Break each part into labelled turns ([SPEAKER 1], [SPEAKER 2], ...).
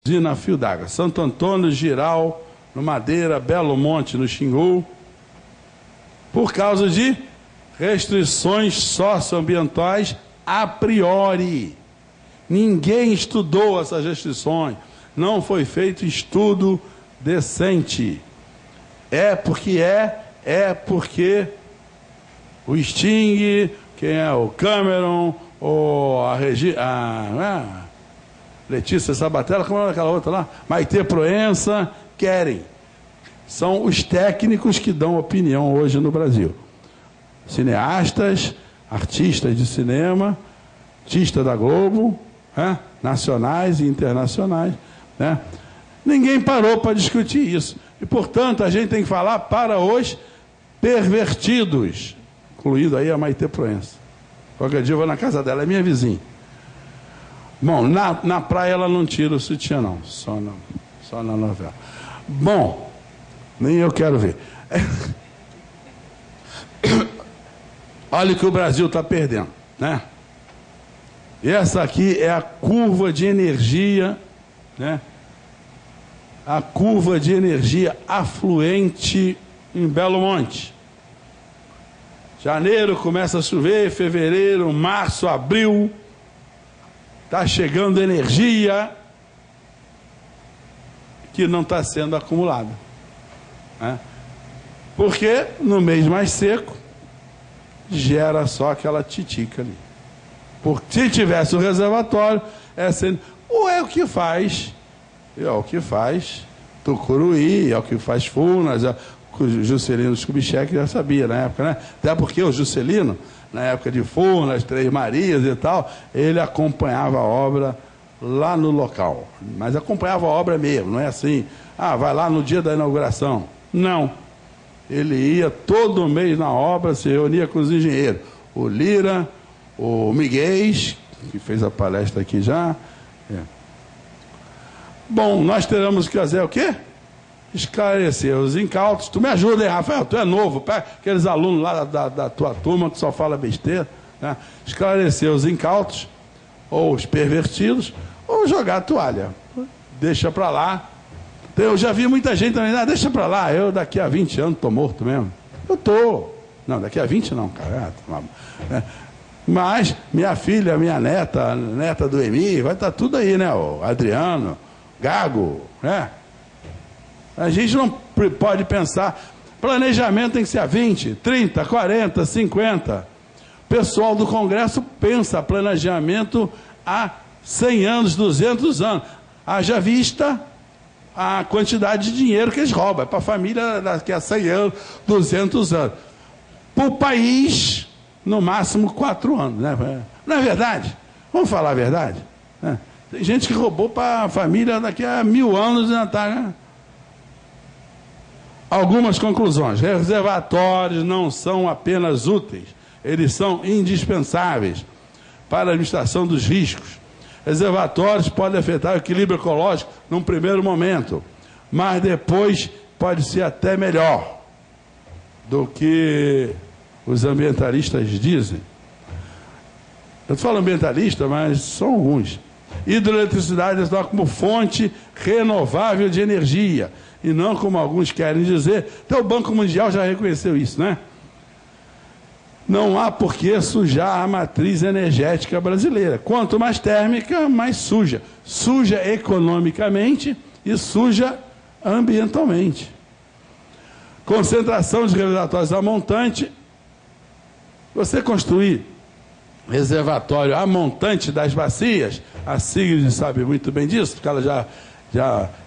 [SPEAKER 1] usina Fio d'Água. Santo Antônio, Giral, no Madeira, Belo Monte, no Xingu, por causa de restrições socioambientais a priori. Ninguém estudou essas restrições, não foi feito estudo decente. É porque o Sting, quem é o Cameron, ou a Letícia Sabatella, como é aquela outra lá? Maitê Proença, querem. São os técnicos que dão opinião hoje no Brasil. Cineastas, artistas de cinema, artistas da Globo, nacionais e internacionais. Ninguém parou para discutir isso. E, portanto, a gente tem que falar para os pervertidos, incluindo aí a Maitê Proença. Qualquer dia eu vou na casa dela, é minha vizinha. Bom, na praia ela não tira o sutiã, não. Só na novela. Bom, nem eu quero ver. Olha o que o Brasil está perdendo, né? E essa aqui é a curva de energia, né? A curva de energia afluente em Belo Monte. Janeiro começa a chover, fevereiro, março, abril, está chegando energia que não está sendo acumulada. Porque no mês mais seco, gera só aquela titica ali. Porque se tivesse o reservatório, é o que faz Tucuruí, é o que faz Furnas, o Juscelino Kubitschek já sabia na época, né? Até porque o Juscelino, na época de Furnas, Três Marias e tal, ele acompanhava a obra lá no local. Mas acompanhava a obra mesmo, não é assim, vai lá no dia da inauguração. Não. Ele ia todo mês na obra, se reunia com os engenheiros. O Lira, o Miguel, que fez a palestra aqui já. Bom, nós teremos que fazer o quê? Esclarecer os incautos. Tu me ajuda, hein, Rafael? Tu é novo, aqueles alunos lá da tua turma que só fala besteira, né? Esclarecer os incautos, ou os pervertidos, ou jogar a toalha. Deixa para lá. Eu já vi muita gente também, deixa para lá, eu daqui a 20 anos estou morto mesmo. Eu estou. Não, daqui a 20 não, cara. Mas minha filha, minha neta do Emi, vai estar tudo aí, né? O Adriano, Gago, né? A gente não pode pensar, planejamento tem que ser a 20, 30, 40, 50. O pessoal do Congresso pensa planejamento há 100 anos, 200 anos. Haja vista a quantidade de dinheiro que eles roubam. É para a família daqui a 100 anos, 200 anos. Para o país, no máximo 4 anos. Né? Não é verdade? Vamos falar a verdade? Tem gente que roubou para a família daqui a 1000 anos e ainda está... Né? Algumas conclusões. Reservatórios não são apenas úteis, eles são indispensáveis para a administração dos riscos. Reservatórios podem afetar o equilíbrio ecológico num primeiro momento, mas depois pode ser até melhor do que os ambientalistas dizem. Eu falo ambientalista, mas são alguns. Hidroeletricidade é como fonte renovável de energia, e não como alguns querem dizer. Até o Banco Mundial já reconheceu isso, né? Não há por que sujar a matriz energética brasileira. Quanto mais térmica, mais suja. Suja economicamente e suja ambientalmente. Concentração de reservatórios a montante. Você construir reservatório a montante das bacias, a Sigrid sabe muito bem disso, porque ela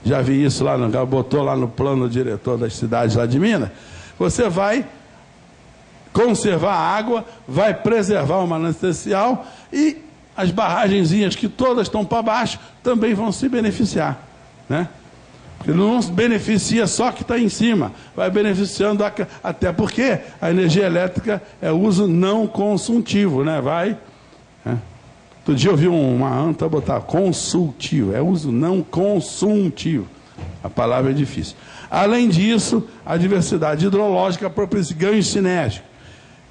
[SPEAKER 1] já vi isso lá, botou lá no plano diretor das cidades lá de Minas. Você vai conservar a água, vai preservar o manancial e as barragenzinhas que todas estão para baixo também vão se beneficiar, né? Porque não beneficia só que está em cima, vai beneficiando até porque a energia elétrica é uso não consultivo, né? Outro dia eu vi uma anta botar consultivo, é uso não consultivo. A palavra é difícil. Além disso, a diversidade hidrológica propicia ganhos sinérgicos.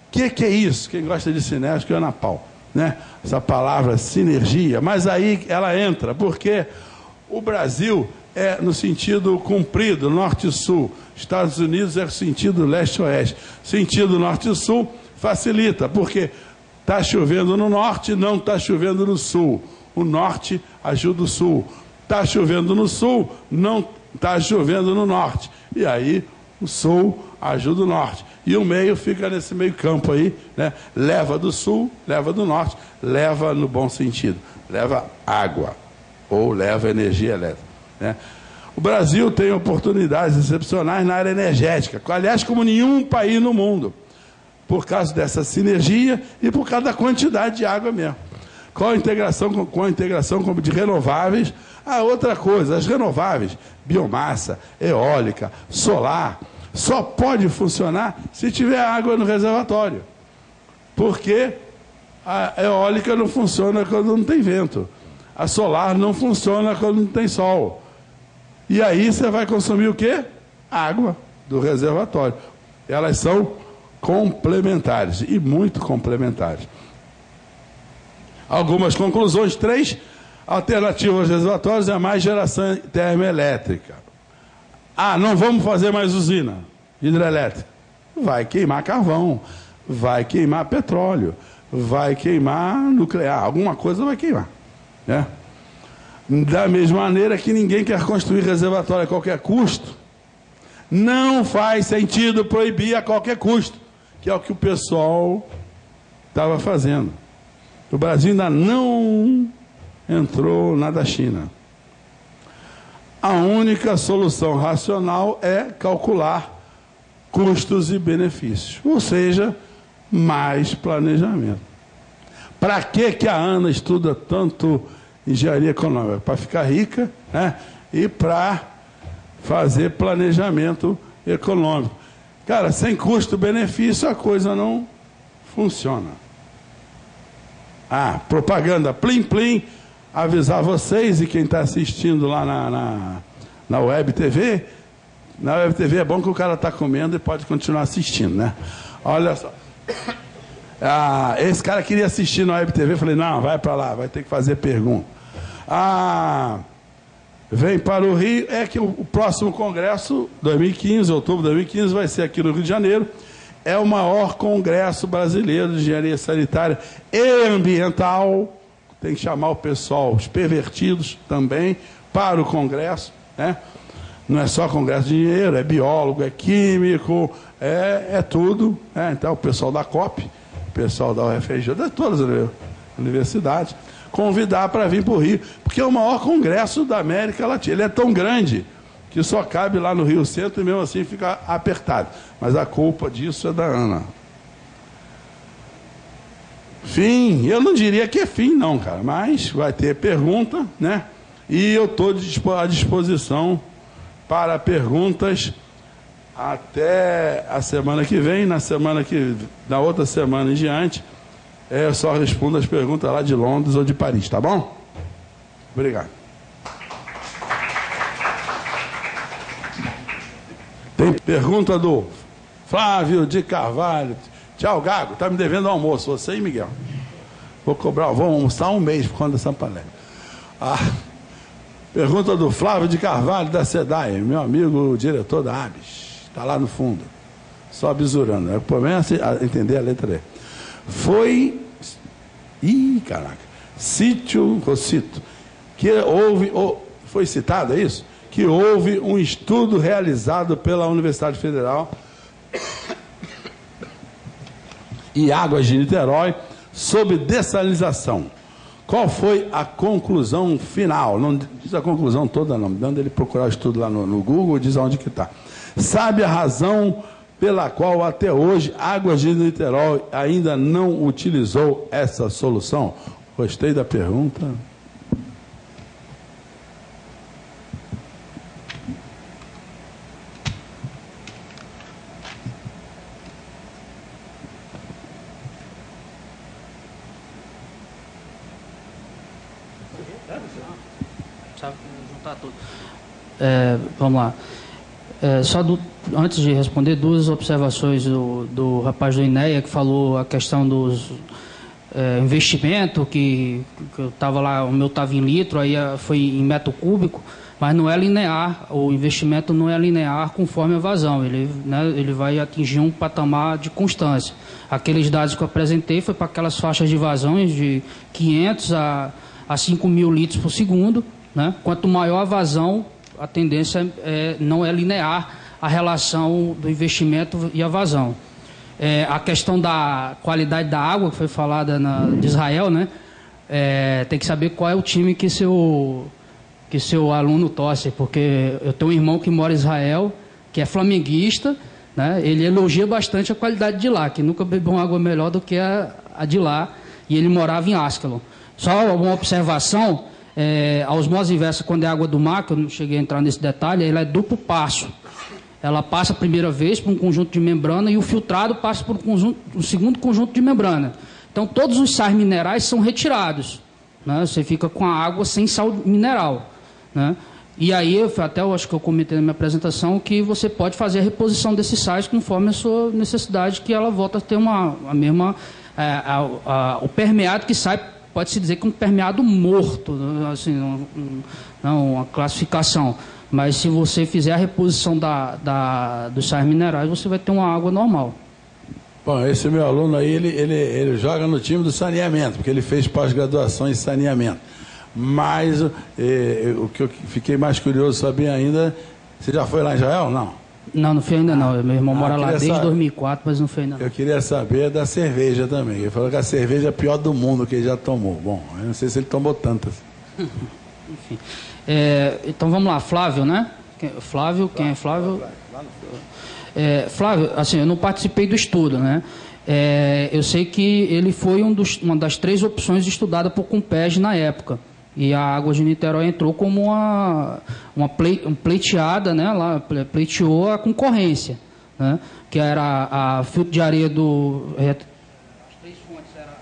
[SPEAKER 1] O que é isso? Quem gosta de sinérgico é Ana Paula, né? Essa palavra sinergia, mas aí ela entra, porque O Brasil é no sentido comprido, norte e sul. Estados Unidos é no sentido leste-oeste. Sentido norte e sul facilita, porque está chovendo no norte, não está chovendo no sul. O norte ajuda o sul. Está chovendo no sul, não está chovendo no norte. E aí o sul ajuda o norte. E o meio fica nesse meio campo aí, né? Leva do sul, leva do norte, leva no bom sentido. Leva água ou leva energia elétrica, né? O Brasil tem oportunidades excepcionais na área energética, aliás, como nenhum país no mundo, por causa dessa sinergia e por causa da quantidade de água mesmo. Com a integração de renováveis. Outra coisa, as renováveis, biomassa, eólica, solar, só pode funcionar se tiver água no reservatório. Porque a eólica não funciona quando não tem vento. A solar não funciona quando não tem sol. E aí você vai consumir o quê? Água do reservatório. Elas são complementares, e muito complementares. Algumas conclusões. 3 alternativas aos reservatórios é mais geração termoelétrica. Não vamos fazer mais usina hidrelétrica. Vai queimar carvão, vai queimar petróleo, vai queimar nuclear, alguma coisa vai queimar, né? Da mesma maneira que ninguém quer construir reservatório a qualquer custo, não faz sentido proibir a qualquer custo, que é o que o pessoal estava fazendo. O Brasil ainda não entrou na da China. A única solução racional é calcular custos e benefícios, ou seja, mais planejamento. Para que a Ana estuda tanto engenharia econômica? Para ficar rica, né? E para fazer planejamento econômico. Cara, sem custo-benefício a coisa não funciona. Propaganda plim-plim, avisar vocês e quem está assistindo lá na Web TV. Na Web TV é bom que o cara está comendo e pode continuar assistindo, né? Olha só. Esse cara queria assistir na Web TV, falei, não, vai para lá, vai ter que fazer pergunta. Vem para o Rio, é que o próximo congresso, 2015, outubro de 2015, vai ser aqui no Rio de Janeiro. É o maior congresso brasileiro de engenharia sanitária e ambiental. Tem que chamar o pessoal, os pervertidos também, para o congresso, né? Não é só congresso de engenheiro, é biólogo, é químico, é tudo, né? Então o pessoal da COP, o pessoal da UFRJ, de todas as universidades, convidar para vir para o Rio, porque é o maior congresso da América Latina. Ele é tão grande que só cabe lá no Rio Centro e mesmo assim fica apertado. Mas a culpa disso é da Ana. Fim, eu não diria que é fim não, cara, mas vai ter pergunta, né? E eu estou à disposição para perguntas até a semana que vem. Na outra semana em diante, eu só respondo as perguntas lá de Londres ou de Paris, tá bom? Obrigado. Tem pergunta do Flávio de Carvalho. Tchau, Gago, tá me devendo almoço, você e Miguel. Vou almoçar um mês por conta dessa palestra. Pergunta do Flávio de Carvalho, da SEDAI, meu amigo diretor da ABS, está lá no fundo, só bisurando. O problema é entender a letra E. Foi citado, é isso? Que houve um estudo realizado pela Universidade Federal e Águas de Niterói sobre dessalinização. Qual foi a conclusão final? Não diz a conclusão toda não, dando ele procurar o estudo lá no Google, diz aonde que está. Sabe a razão pela qual até hoje Águas de Niterói ainda não utilizou essa solução? Gostei da pergunta.
[SPEAKER 2] Vamos lá. Antes de responder, duas observações do rapaz do INEA que falou a questão investimento, que eu estava lá, o meu estava em litro, aí foi em metro cúbico, mas não é linear, o investimento não é linear conforme a vazão, ele vai atingir um patamar de constância. Aqueles dados que eu apresentei foi para aquelas faixas de vazões de 500 a 5.000 litros por segundo, né? Quanto maior a vazão, a tendência não é linear a relação do investimento e a vazão. A questão da qualidade da água, que foi falada de Israel, né? Tem que saber qual é o time que seu aluno torce, porque eu tenho um irmão que mora em Israel, que é flamenguista, né? Ele elogia bastante a qualidade de lá, que nunca bebeu uma água melhor do que a de lá, e ele morava em Ascalon. Só uma observação, a osmose inversa, quando é água do mar, que eu não cheguei a entrar nesse detalhe, ela é duplo passo. Ela passa a primeira vez por um conjunto de membrana e o filtrado passa por um segundo conjunto de membrana. Então, todos os sais minerais são retirados, né? Você fica com a água sem sal mineral, né? E aí, eu acho que eu comentei na minha apresentação que você pode fazer a reposição desses sais conforme a sua necessidade, que ela volta a ter a mesma... o permeado que sai, pode-se dizer que um permeado morto, assim, não uma classificação. Mas se você fizer a reposição dos sais minerais, você vai ter uma água normal.
[SPEAKER 1] Bom, esse meu aluno aí, ele joga no time do saneamento, porque ele fez pós-graduação em saneamento. Mas o que eu fiquei mais curioso saber ainda, você já foi lá em Israel? Não?
[SPEAKER 2] Não fui ainda não. Meu irmão mora lá desde 2004, mas não fui ainda não.
[SPEAKER 1] Eu queria saber da cerveja também. Ele falou que a cerveja é a pior do mundo que ele já tomou. Bom, eu não sei se ele tomou tantas.
[SPEAKER 2] Enfim. Então vamos lá, Flávio, né? Flávio, quem é Flávio? Flávio, assim, eu não participei do estudo, né? Eu sei que ele foi uma das 3 opções estudadas por Compeg na época. E a Águas de Niterói entrou como uma pleiteada, né? Ela pleiteou a concorrência, né? Que era a filtro de areia do... As 3 fontes eram...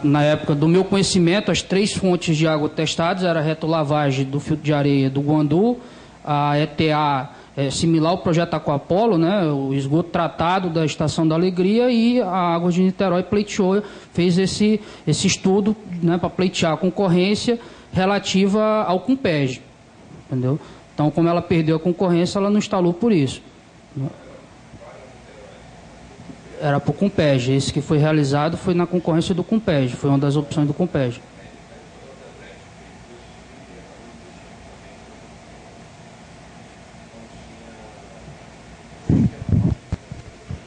[SPEAKER 2] Na época do meu conhecimento, as 3 fontes de água testadas eram a retrolavagem do filtro de areia do Guandu, a ETA similar ao projeto Aquapolo, né, o esgoto tratado da Estação da Alegria, e a Águas de Niterói pleiteou, fez esse estudo, né, para pleitear a concorrência relativa ao Compeg, entendeu? Então, como ela perdeu a concorrência, ela não instalou por isso. Era para o Compeg. Esse que foi realizado foi na concorrência do Compeg. Foi uma das opções do Compeg.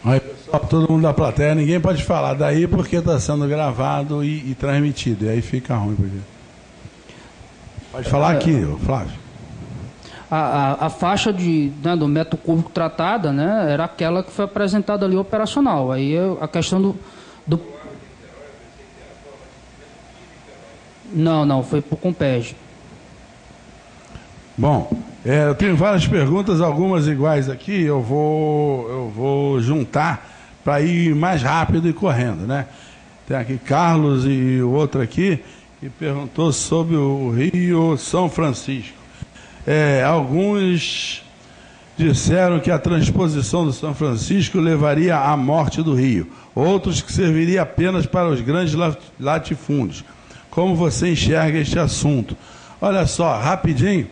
[SPEAKER 1] Aí, pessoal, todo mundo da plateia, ninguém pode falar daí porque está sendo gravado e transmitido. E aí fica ruim. Porque... Pode falar aqui, Flávio.
[SPEAKER 2] A faixa do metro cúbico tratada, né, era aquela que foi apresentada ali operacional. Aí a questão do... Não, foi por Compeg.
[SPEAKER 1] Bom, eu tenho várias perguntas, algumas iguais aqui, eu vou juntar para ir mais rápido e correndo, né? Tem aqui Carlos e o outro aqui que perguntou sobre o Rio São Francisco. Alguns disseram que a transposição do São Francisco levaria à morte do rio. Outros que serviria apenas para os grandes latifúndios. Como você enxerga este assunto? Olha só, rapidinho,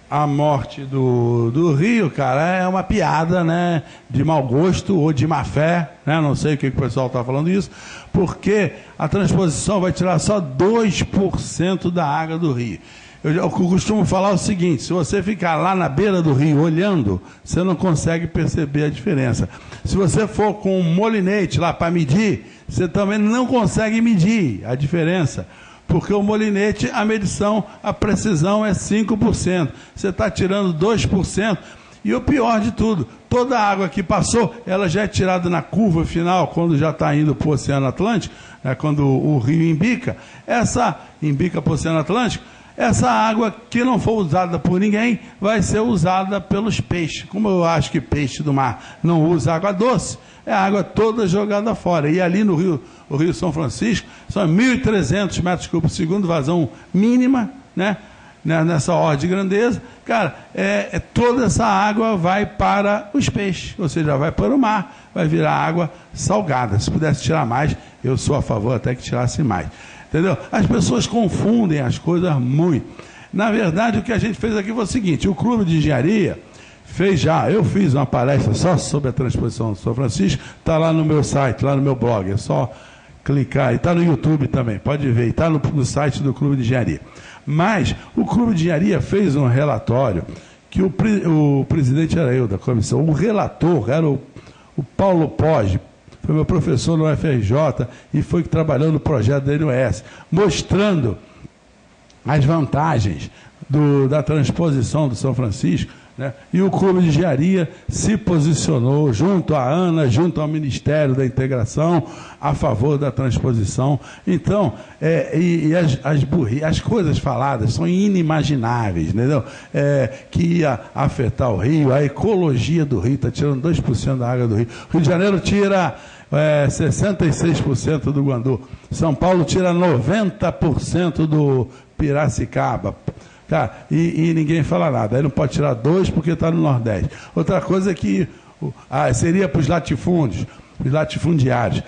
[SPEAKER 1] a morte do rio, cara, é uma piada, né, de mau gosto ou de má fé, né, não sei o que o pessoal está falando isso, porque a transposição vai tirar só 2% da água do rio. Eu costumo falar o seguinte: se você ficar lá na beira do rio olhando, você não consegue perceber a diferença. Se você for com um molinete lá para medir, você também não consegue medir a diferença. Porque o molinete, a medição, a precisão é 5%. Você está tirando 2%. E o pior de tudo, toda a água que passou, ela já é tirada na curva final, quando já está indo para o Oceano Atlântico, quando o rio embica para o Oceano Atlântico, essa água que não for usada por ninguém vai ser usada pelos peixes. Como eu acho que peixe do mar não usa água doce, é a água toda jogada fora. E ali no Rio São Francisco, são 1.300 metros cúbicos por segundo, vazão mínima, né? né, nessa ordem de grandeza, cara, toda essa água vai para os peixes, ou seja, vai para o mar, vai virar água salgada. Se pudesse tirar mais, eu sou a favor até que tirasse mais. Entendeu? As pessoas confundem as coisas muito. Na verdade, o que a gente fez aqui foi o seguinte: o Clube de Engenharia eu fiz uma palestra só sobre a transposição do São Francisco, está lá no meu site, lá no meu blog, é só clicar, e está no YouTube também, pode ver, está no site do Clube de Engenharia. Mas o Clube de Engenharia fez um relatório, que o presidente era eu da comissão, o relator era o Paulo Poggi, foi meu professor no UFRJ e foi que trabalhou no projeto da NUS, mostrando as vantagens da transposição do São Francisco, né? E o Clube de Engenharia se posicionou junto à ANA, junto ao Ministério da Integração, a favor da transposição. Então, as coisas faladas são inimagináveis, entendeu? Que ia afetar o Rio, a ecologia do Rio, está tirando 2% da água do Rio. Rio de Janeiro tira 66% do Guandu. São Paulo tira 90% do Piracicaba. Cara, e ninguém fala nada. Aí não pode tirar 2 porque está no Nordeste. Outra coisa é que seria para os latifúndios, os latifundiários.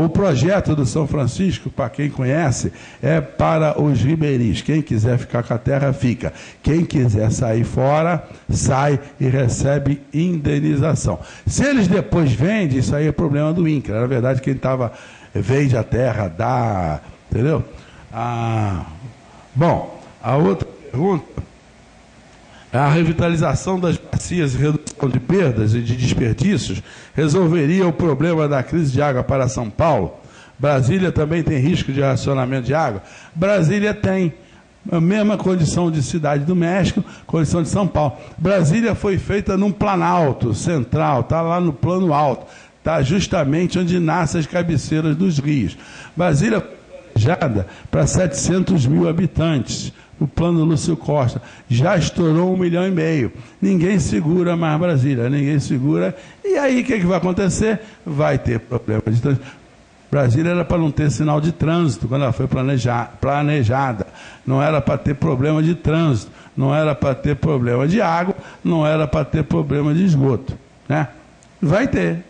[SPEAKER 1] O projeto do São Francisco, para quem conhece, é para os ribeirinhos. Quem quiser ficar com a terra, fica. Quem quiser sair fora, sai e recebe indenização. Se eles depois vendem, isso aí é problema do INCRA. Na verdade, quem vende a terra, dá... Entendeu? Bom, a outra pergunta: a revitalização das bacias e redução de perdas e de desperdícios resolveria o problema da crise de água para São Paulo? Brasília também tem risco de racionamento de água? Brasília tem a mesma condição de Cidade do México, condição de São Paulo. Brasília foi feita num planalto central, está lá no plano alto, está justamente onde nascem as cabeceiras dos rios. Brasília foi planejada para 700 mil habitantes. O plano Lúcio Costa já estourou 1,5 milhão. Ninguém segura mais Brasília, ninguém segura. E aí o que vai acontecer? Vai ter problema de trânsito. Brasília era para não ter sinal de trânsito quando ela foi planejada. Não era para ter problema de trânsito, não era para ter problema de água, não era para ter problema de esgoto, né? Vai ter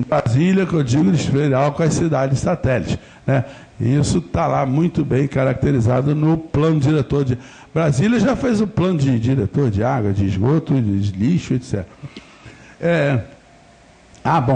[SPEAKER 1] Brasília, que eu digo, esferial com as cidades satélites, né? Isso está lá muito bem caracterizado no plano diretor de... Brasília já fez o plano de diretor de água, de esgoto, de lixo, etc.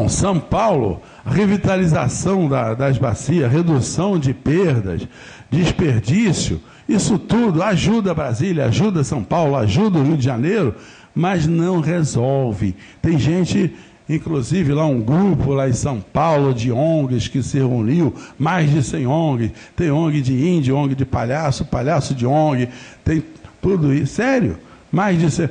[SPEAKER 1] São Paulo, revitalização das bacias, redução de perdas, desperdício, isso tudo ajuda Brasília, ajuda São Paulo, ajuda o Rio de Janeiro, mas não resolve. Tem gente... Inclusive lá um grupo lá em São Paulo de ONGs que se reuniu, mais de 100 ONGs, tem ONG de índio, ONG de palhaço, palhaço de ONG, tem tudo isso, sério, mais de 100.